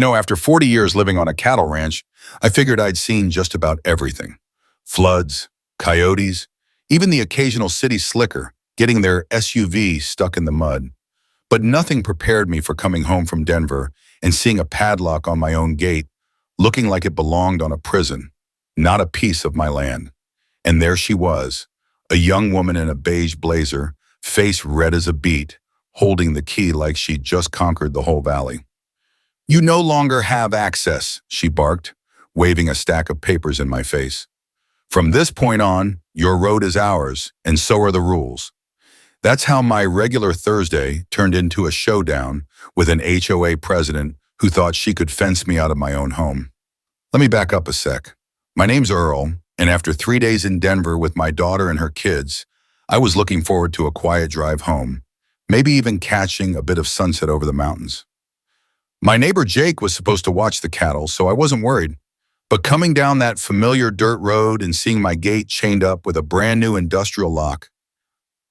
After 40 years living on a cattle ranch, I figured I'd seen just about everything. Floods, coyotes, even the occasional city slicker getting their SUV stuck in the mud. But nothing prepared me for coming home from Denver and seeing a padlock on my own gate, looking like it belonged on a prison, not a piece of my land. And there she was, a young woman in a beige blazer, face red as a beet, holding the key like she'd just conquered the whole valley. "You no longer have access," she barked, waving a stack of papers in my face. "From this point on, your road is ours, and so are the rules." That's how my regular Thursday turned into a showdown with an HOA president who thought she could fence me out of my own home. Let me back up a sec. My name's Earl, and after 3 days in Denver with my daughter and her kids, I was looking forward to a quiet drive home, maybe even catching a bit of sunset over the mountains. My neighbor Jake was supposed to watch the cattle, so I wasn't worried. But coming down that familiar dirt road and seeing my gate chained up with a brand new industrial lock,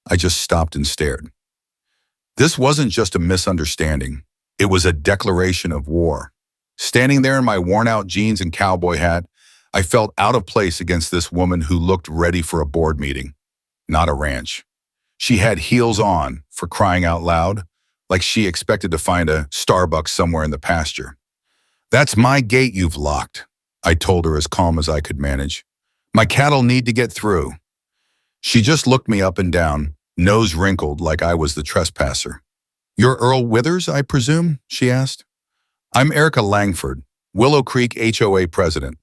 I just stopped and stared. This wasn't just a misunderstanding. It was a declaration of war. Standing there in my worn-out jeans and cowboy hat, I felt out of place against this woman who looked ready for a board meeting, not a ranch. She had heels on, for crying out loud, like she expected to find a Starbucks somewhere in the pasture. "That's my gate you've locked," I told her as calm as I could manage. "My cattle need to get through." She just looked me up and down, nose wrinkled like I was the trespasser. "You're Earl Withers, I presume?" she asked. "I'm Erica Langford, Willow Creek HOA president.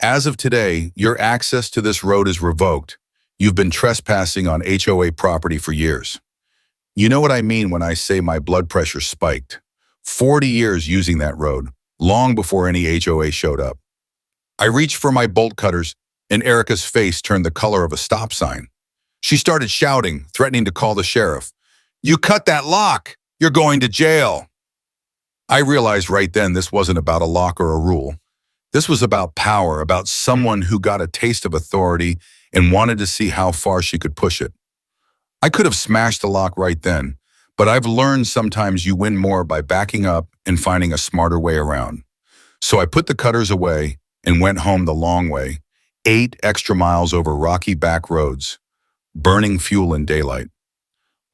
As of today, your access to this road is revoked. You've been trespassing on HOA property for years." You know what I mean when I say my blood pressure spiked. 40 years using that road, long before any HOA showed up. I reached for my bolt cutters, and Erica's face turned the color of a stop sign. She started shouting, threatening to call the sheriff. "You cut that lock! You're going to jail!" I realized right then this wasn't about a lock or a rule. This was about power, about someone who got a taste of authority and wanted to see how far she could push it. I could have smashed the lock right then, but I've learned sometimes you win more by backing up and finding a smarter way around. So I put the cutters away and went home the long way, 8 extra miles over rocky back roads, burning fuel in daylight.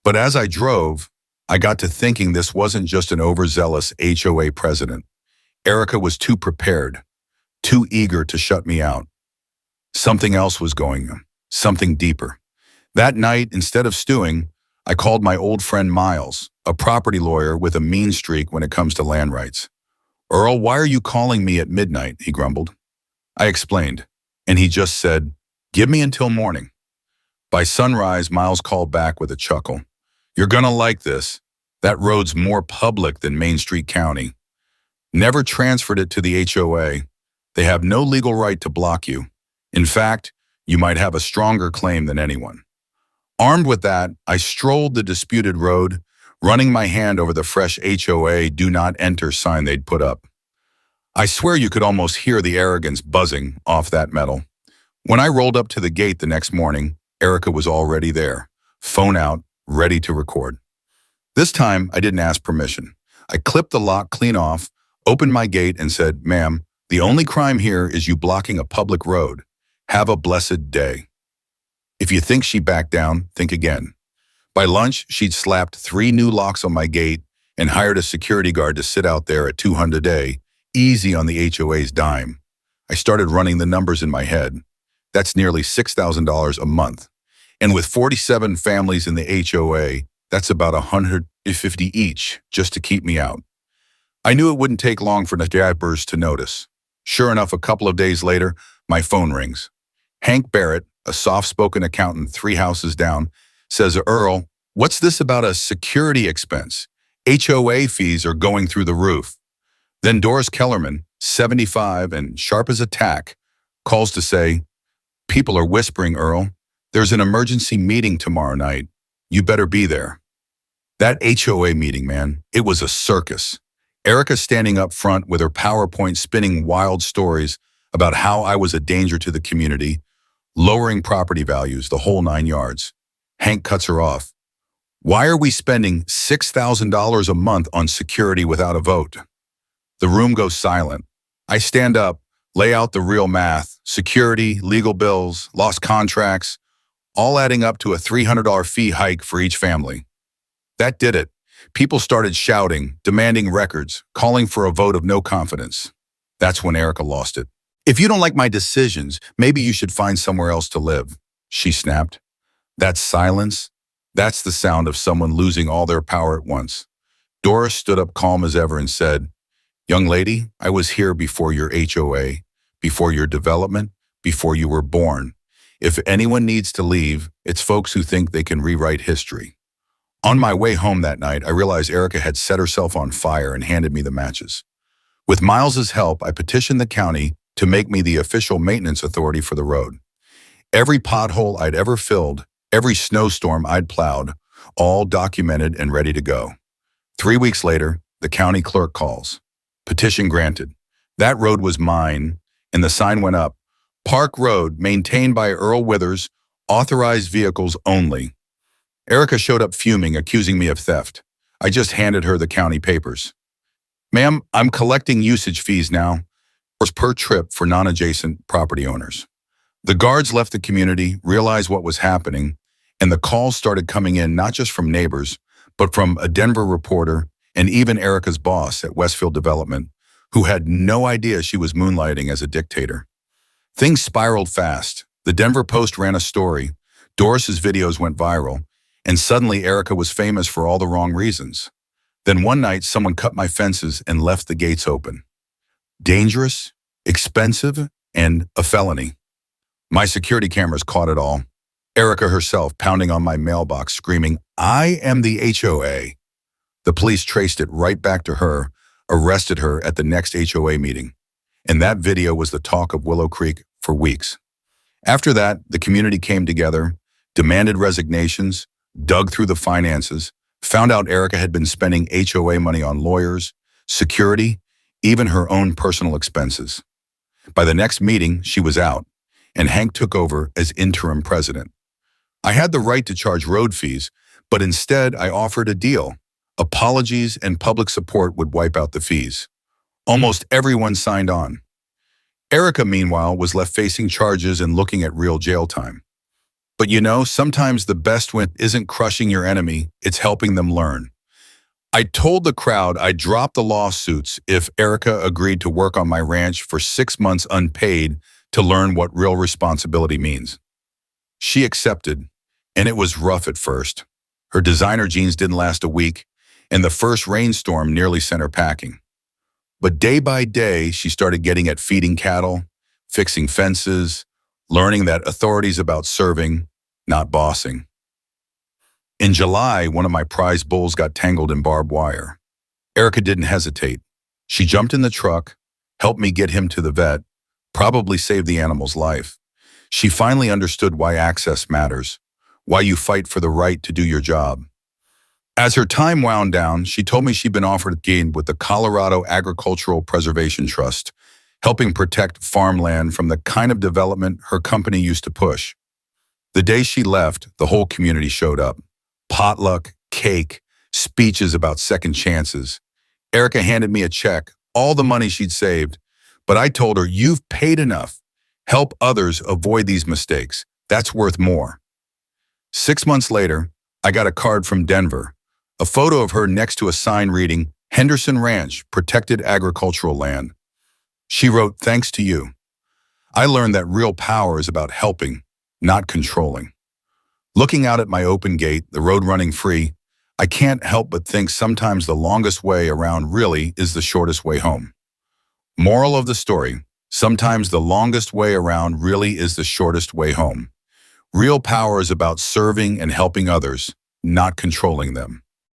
But as I drove, I got to thinking this wasn't just an overzealous HOA president. Erica was too prepared, too eager to shut me out. Something else was going on, something deeper. That night, instead of stewing, I called my old friend Miles, a property lawyer with a mean streak when it comes to land rights. "Earl, why are you calling me at midnight?" he grumbled. I explained, and he just said, "Give me until morning." By sunrise, Miles called back with a chuckle. "You're gonna like this. That road's more public than Main Street County. Never transferred it to the HOA. They have no legal right to block you. In fact, you might have a stronger claim than anyone." Armed with that, I strolled the disputed road, running my hand over the fresh HOA "Do Not Enter" sign they'd put up. I swear you could almost hear the arrogance buzzing off that metal. When I rolled up to the gate the next morning, Erica was already there, phone out, ready to record. This time, I didn't ask permission. I clipped the lock clean off, opened my gate, and said, "Ma'am, the only crime here is you blocking a public road. Have a blessed day." If you think she backed down, think again. By lunch, she'd slapped 3 new locks on my gate and hired a security guard to sit out there at $200 a day, easy on the HOA's dime. I started running the numbers in my head. That's nearly $6,000 a month. And with 47 families in the HOA, that's about $150 each just to keep me out. I knew it wouldn't take long for the neighbors to notice. Sure enough, a couple of days later, my phone rings. Hank Barrett, a soft-spoken accountant 3 houses down, says, "Earl, what's this about a security expense? HOA fees are going through the roof." Then Doris Kellerman, 75 and sharp as a tack, calls to say, "People are whispering, Earl. There's an emergency meeting tomorrow night. You better be there." That HOA meeting, man, it was a circus. Erica standing up front with her PowerPoint spinning wild stories about how I was a danger to the community, lowering property values, the whole 9 yards. Hank cuts her off. "Why are we spending $6,000 a month on security without a vote?" The room goes silent. I stand up, lay out the real math, security, legal bills, lost contracts, all adding up to a $300 fee hike for each family. That did it. People started shouting, demanding records, calling for a vote of no confidence. That's when Erica lost it. "If you don't like my decisions, maybe you should find somewhere else to live," she snapped. That silence, that's the sound of someone losing all their power at once. Doris stood up calm as ever and said, "Young lady, I was here before your HOA, before your development, before you were born. If anyone needs to leave, it's folks who think they can rewrite history." On my way home that night, I realized Erica had set herself on fire and handed me the matches. With Miles's help, I petitioned the county to make me the official maintenance authority for the road. Every pothole I'd ever filled, every snowstorm I'd plowed, all documented and ready to go. 3 weeks later, the county clerk calls. Petition granted. That road was mine, and the sign went up. "Park Road, maintained by Earl Withers, authorized vehicles only." Erica showed up fuming, accusing me of theft. I just handed her the county papers. "Ma'am, I'm collecting usage fees now, per trip for non-adjacent property owners." The guards left the community, realized what was happening, and the calls started coming in not just from neighbors, but from a Denver reporter and even Erica's boss at Westfield Development, who had no idea she was moonlighting as a dictator. Things spiraled fast. The Denver Post ran a story, Doris's videos went viral, and suddenly Erica was famous for all the wrong reasons. Then one night, someone cut my fences and left the gates open. Dangerous, expensive, and a felony. My security cameras caught it all. Erica herself pounding on my mailbox, screaming, "I am the HOA." The police traced it right back to her, arrested her at the next HOA meeting. And that video was the talk of Willow Creek for weeks. After that, the community came together, demanded resignations, dug through the finances, found out Erica had been spending HOA money on lawyers, security, even her own personal expenses. By the next meeting, she was out, and Hank took over as interim president. I had the right to charge road fees, but instead I offered a deal. Apologies and public support would wipe out the fees. Almost everyone signed on. Erica, meanwhile, was left facing charges and looking at real jail time. But you know, sometimes the best win isn't crushing your enemy, it's helping them learn. I told the crowd I'd drop the lawsuits if Erica agreed to work on my ranch for 6 months unpaid to learn what real responsibility means. She accepted, and it was rough at first. Her designer jeans didn't last a week, and the first rainstorm nearly sent her packing. But day by day, she started getting at feeding cattle, fixing fences, learning that authority's about serving, not bossing. In July, one of my prize bulls got tangled in barbed wire. Erica didn't hesitate. She jumped in the truck, helped me get him to the vet, probably saved the animal's life. She finally understood why access matters, why you fight for the right to do your job. As her time wound down, she told me she'd been offered a gig with the Colorado Agricultural Preservation Trust, helping protect farmland from the kind of development her company used to push. The day she left, the whole community showed up. Potluck, cake, speeches about second chances. Erica handed me a check, all the money she'd saved, but I told her, "You've paid enough. Help others avoid these mistakes. That's worth more." 6 months later, I got a card from Denver, a photo of her next to a sign reading, "Henderson Ranch, Protected Agricultural Land." She wrote, "Thanks to you." I learned that real power is about helping, not controlling. Looking out at my open gate, the road running free, I can't help but think sometimes the longest way around really is the shortest way home. Moral of the story, sometimes the longest way around really is the shortest way home. Real power is about serving and helping others, not controlling them.